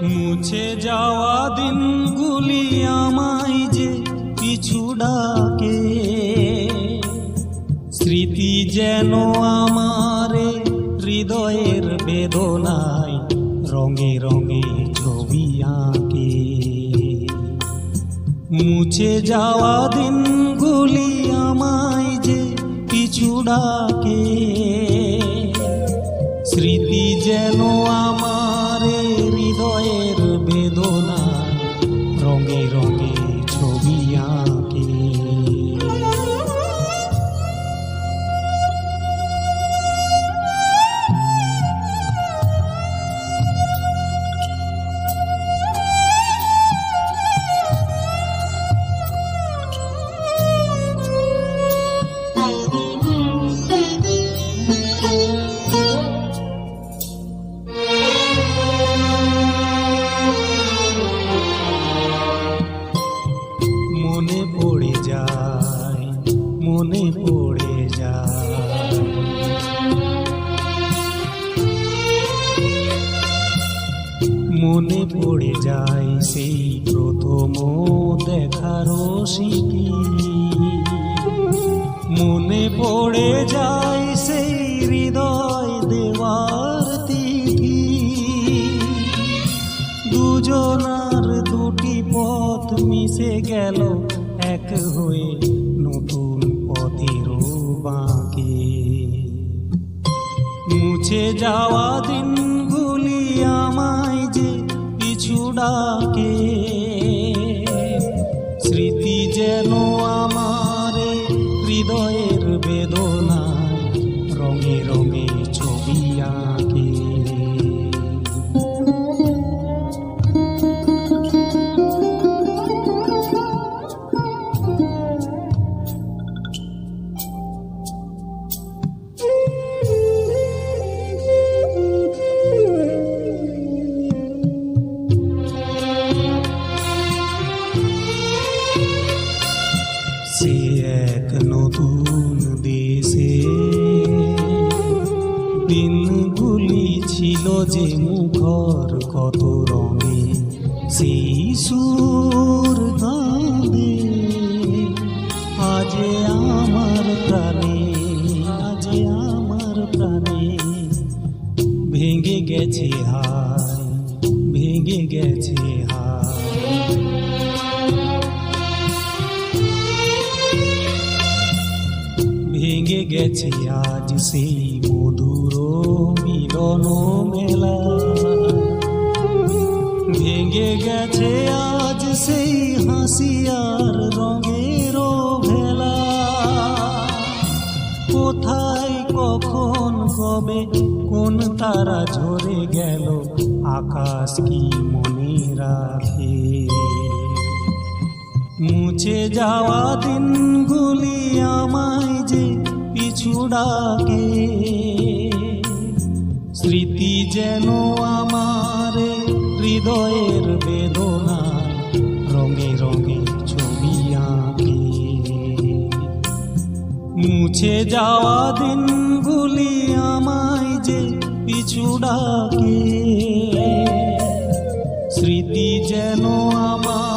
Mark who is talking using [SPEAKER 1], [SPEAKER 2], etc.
[SPEAKER 1] মুছে যাওয়া দিনগুলি আমায় যে পিছু ডাকে, স্মৃতি যেন আমারে হৃদয়ের বেদনায় রঙে রঙে ছবি আঁকে। মুছে যাওয়া দিনগুলি আমায় যে পিছু ডাকে, স্মৃতি যেন আমারে হৃদয়ের বেদনায় রঙে রঙে ছবি আঁকে। মনে পড়ে যায়, মনে পড়ে যায়, মনে পড়ে যায় সেই প্রথম দেখার স্মৃতি। মনে পড়ে যায় সেই হৃদয় দেওয়ার তিথি। দুজনার দুটি পথ মিশে গেল এক হয়ে নতুন পথের বাঁকে। মুছে যাওয়া দিনগুলি আমায় যে পিছু ডাকে, স্মৃতি যেন আমারে হৃদয়ের বেদনায় রঙে রঙে ছবি আঁকে। সে এক নতুন দেশে দিনগুলি ছিল যে মুখর কত রঙে, সেই সুর গানে আজ আমার প্রাণে, আজ আমার প্রাণে ভেঙে গেছে হায়, ভেঙে গেছে হায়। ভেঙে গেছে আজ সেই মধুর মিলন মেলা, ভেঙে গেছে আজ সেই হাসি আর রঙের ভেলা। কোথায় কখন কবে কোন তারা ঝরে গেল, আকাশ কি মনে রাখে। মুছে যাওয়া দিনগুলি আমায় যে পিছু ডাকে, স্মৃতি যেন আমারে হৃদয়ের বেদনায় রঙে রঙে ছবি আঁকে। মুছে যাওয়া দিনগুলি আমায় যে পিছু ডাকে, স্মৃতি যেন আমার